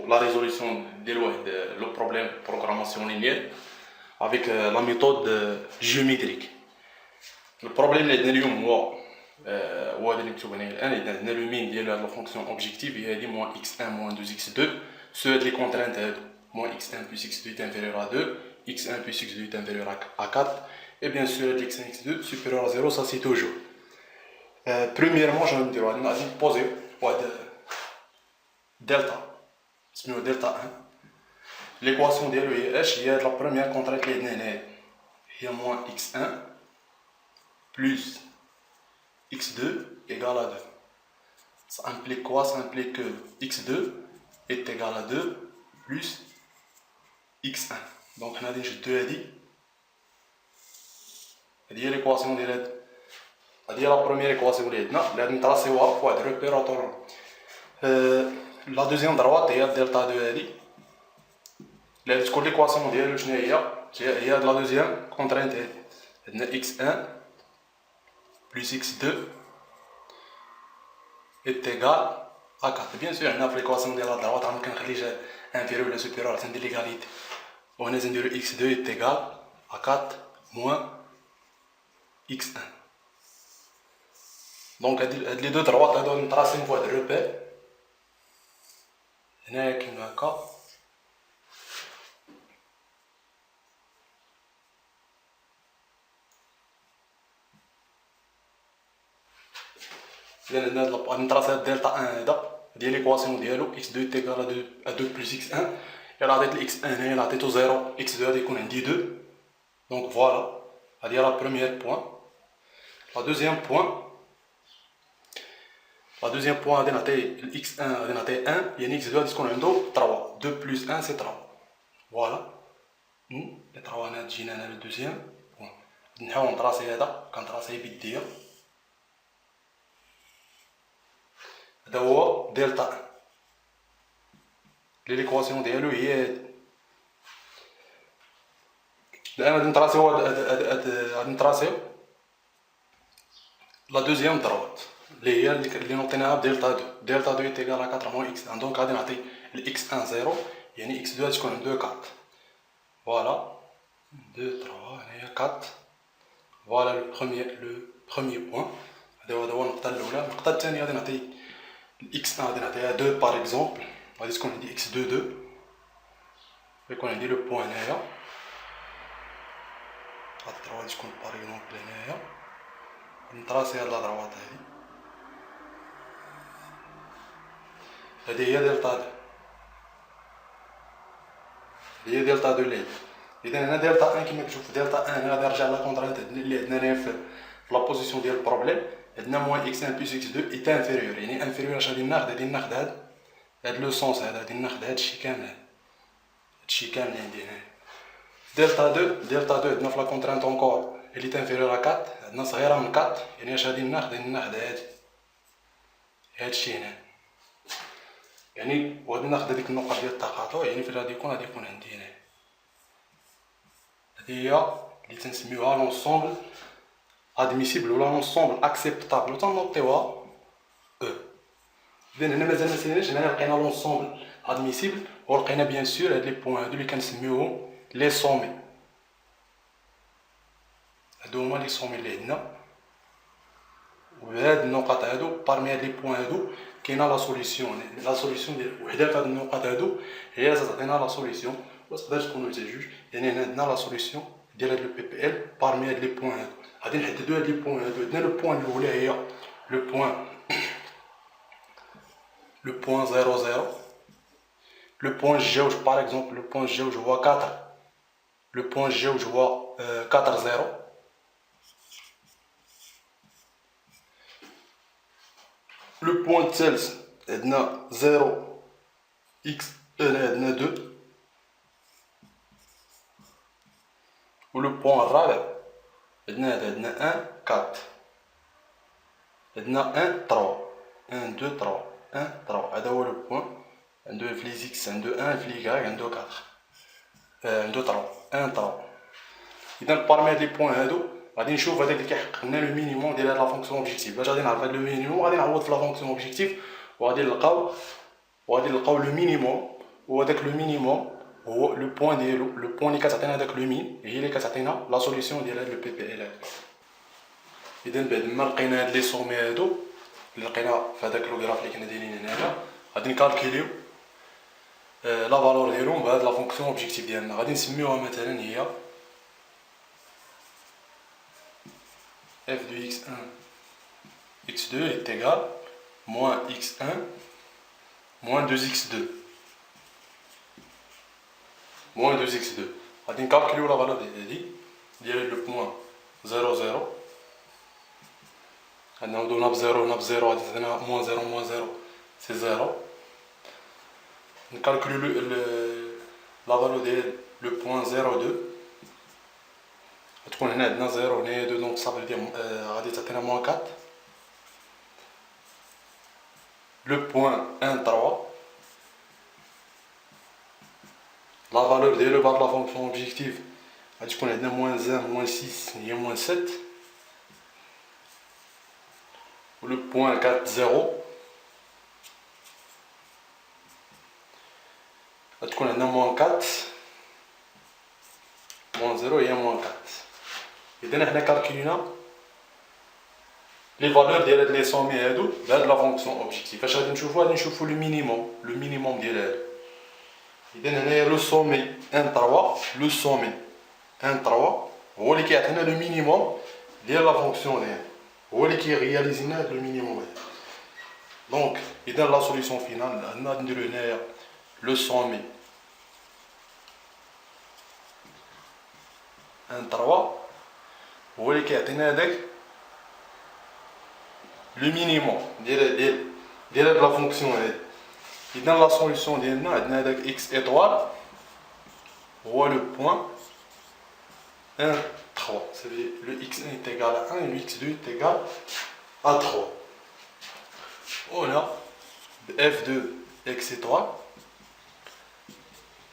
la résolution le problème de programmation linéaire avec la méthode géométrique. Le problème اللي عندنا اليوم هو اللي نكتب هنا الان. عندنا لو مين ديال لا فونكسيون اوبجيكتيف هي هذه موان x1 موان 2x2. سو هاد لي كونترانت هادو موان x1 plus x2 est inférieur à 2, x1 plus x2 est inférieur à 4, et bien sûr x1 x2 supérieur à 0, ça c'est toujours. Premièrement, je vais me dire, on va poser delta, c'est delta 1. L'équation de l'EH, il y a la première contrainte qui est moins x1 plus x2 égale à 2. Ça implique quoi? Ça implique que x2 est égal à 2 plus x1. Donc on a déjà 2 à dire. C'est l'équation de l'aide. C'est la première équation de l'aide. L'aide tracée pour être repérateur. La deuxième droite est delta 2 à dire. L'équation de l'aide, il y a la deuxième contrainte x1 plus x2 est égal à 4. Bien sûr, on a l'équation de la droite, on a inférieur ou supérieur à l'égalité. On a dit que x2 est égal à 4 moins x1. Donc, les deux droites donnent tracé une voie de repère. Il y a un cas. On a tracé delta 1 ديال l'équation ديالو x2 est égal à 2 plus x1. Elle a dit x1 elle a dit 0, x2 a dit qu'on a dit 2. Donc voilà, c'est la première point. La deuxième point, on a dit x1 a dit 1, et x2 a dit qu'on a 3. 2 plus 1 c'est 3. Voilà. Et 3 on a dit le deuxième point. On a tracé هذا كان tracé بالدية. هذا هو دلتا 1. l'équation ديالو هي الان غادي نتراسيو لا دوزيام دروات اللي هي اللي نعطيناها بدلتا 2. دلتا 2 est égal à 4 moins x1. دونك غادي نعطي x1 0 يعني x2 غادي تكون 2 4. فوالا 2 3 هنايا 4. فوالا لو بروميير بوين. هذا هو النقطة الأولى. النقطة الثانية غادي نعطي x1 غادي نعطيها 2 باغ اكزومبل. غادي تكون عندي x2 2. يكون عندي لو بوين هنايا. هاد الدروات غادي تكون باغ اكزومبل هنايا. نتراسي هاد لا دروات هادي هي دلتا 2. هي دلتا 2 لي. إذا هنا دلتا 1 كيما كتشوف دلتا 1 غادي نرجع لا كونترانت اللي عندنا هنايا في لا بوزيسيون ديال البروبليم. عندنا موان x1 بلس x2 ايت انفيريور يعني انفيريور. اش غادي ناخد هاد لو سونس هذا غادي ناخد هادشي كامل. هادشي كامل اللي عندي هنا دلتا 2 عندنا في لا كونترانت اونكور اللي تانفيريور ا 4. عندنا صغيره من 4 يعني اش غادي ناخد هادشي هنا يعني. وغادي ناخد هذيك النقط ديال التقاطع يعني فين غادي يكون عندي هنا. هذه هي اللي تنسميوها لونسومبل ادميسيبل ولا لونسومبل اكسبتابل وتنوطيوها او. اذا هنا مازال مساليناش. هنا لقينا لونسومبل ادميسيبل ولقينا بيان سور هاد لي بوين هادو اللي كنسميوهم لي سومي. هادو هما لي سومي اللي عندنا. وهاد النقط هادو بارمي هاد لي بوين هادو كاينه لا سوليسيون. لا سوليسيون ديال وحده في هاد النقط هادو هي اللي تعطينا لا سوليسيون. وتقدر تكونوا جوج يعني هنا عندنا لا سوليسيون ديال هاد لو بي بي ال بارمي هاد لي بوين هادو. غادي نحددو هاد لي بوين هادو. عندنا لو بوين الاولى هي لو بوين 0 0. لو بوين جوج باغ اكزومبل لو بوين جوج هو 4. لو بوين جوج هو 4 0. لو بوين الثالث عندنا 0 x هنا عندنا 2. ولو بوين الرابع عندنا 1 4. عندنا 1 3 1 2 3 1 3. هذا هو لو بوين. عنده في لي زيكس عنده 1 في لي كاع عنده 4 عنده 3 1 3. اذا بارمي هاد لي بوين هادو غادي نشوف هذاك اللي كيحقق لنا لو مينيموم ديال لا فونكسيون اوبجيكتيف. باش غادي نعرف هاد لو مينيموم غادي نعوض في لا فونكسيون اوبجيكتيف وغادي نلقاو وغادي نلقاو لو مينيموم، وهذاك لو مينيموم هو لو بوان ديالو، لو بوان اللي كتعطينا هذاك لو مين هي اللي كتعطينا لا سوليسيون ديال هاد لو بي بي ال هذا. اذا بعد ما لقينا هاد لي سومي هادو اللي لقينا في هذاك لو غراف اللي كنا دايرين هنايا، غادي نكالكيليو لا فالور ديالهم بهاد لا فونكسيون اوبجيكتيف ديالنا. غادي نسميوها مثلا هي f de x1 x2 est égal moins x1 moins 2x2 moins 2x2. غادي نكالكيليو لا فالور ديال لو بوان 0 0. عندنا نبداو بزيرو، هنا بزيرو غادي تعطينا موان زيرو، موان زيرو سي زيرو. نكالكولو لا فالو ديال لو بوان زيرو دو، غتكون هنا عندنا زيرو هنايا دو، دونك صافي ديال غادي تعطينا موان كات. لو بوان ان تروا، لا فالور ديالو بهاد لا فونكسيون اوبجيكتيف غادي تكون عندنا موان زان موان سيس هي موان سيت. Le point 4, 0. Là, tu connais moins 4. Moins 0 et moins 4. Et donc, on a calculé les valeurs de les sommes de la fonction objective. Je vais vous le minimum. Le minimum de l'aide. Et donc, on a le sommet 1, 3. Le sommet 1, 3. Vous voyez qu'il y a le minimum de la fonction d'aide. هو اللي كيرياليزي لنا هذا المينيموم هذا. دونك اذا لا سوليسيون فينال عندنا نديرو هنايا لو سومي ان 3 هو اللي كيعطينا هذاك لو مينيموم ديال هاد لا فونكسيون هادي. اذا لا سوليسيون ديالنا عندنا هذاك اكس ايطوال هو لو بوان 1 3. Le x1 est égal à 1 et le x2 est égal à 3. On a f de x étoile,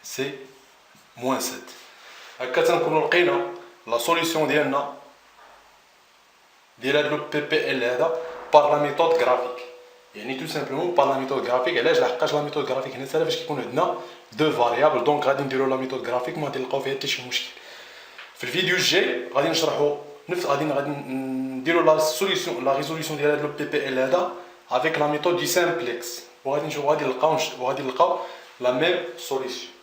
c'est moins 7. كتنكونو لقينا لا سوليسيون ديالنا ديال هاد لو بي بي ال هذا بار لا ميثود غرافيك. يعني تو سامبلومون بار لا ميثود غرافيك. علاش؟ لحقاش لا ميثود غرافيك هنا ساهله فاش كيكون عندنا دو فاريابل. دونك غادي نديرو لا ميثود غرافيك ما غادي نلقاو فيها حتى شي مشكل. في الفيديو الجاي غادي نشرحوا غادي نديروا لا سوليسيون لا ريزوليسيون ديال هذا لو بي بي ال هذا افيك لا ميثود دي سامبلكس، وغادي نلقاو لا ميم سوليسيون.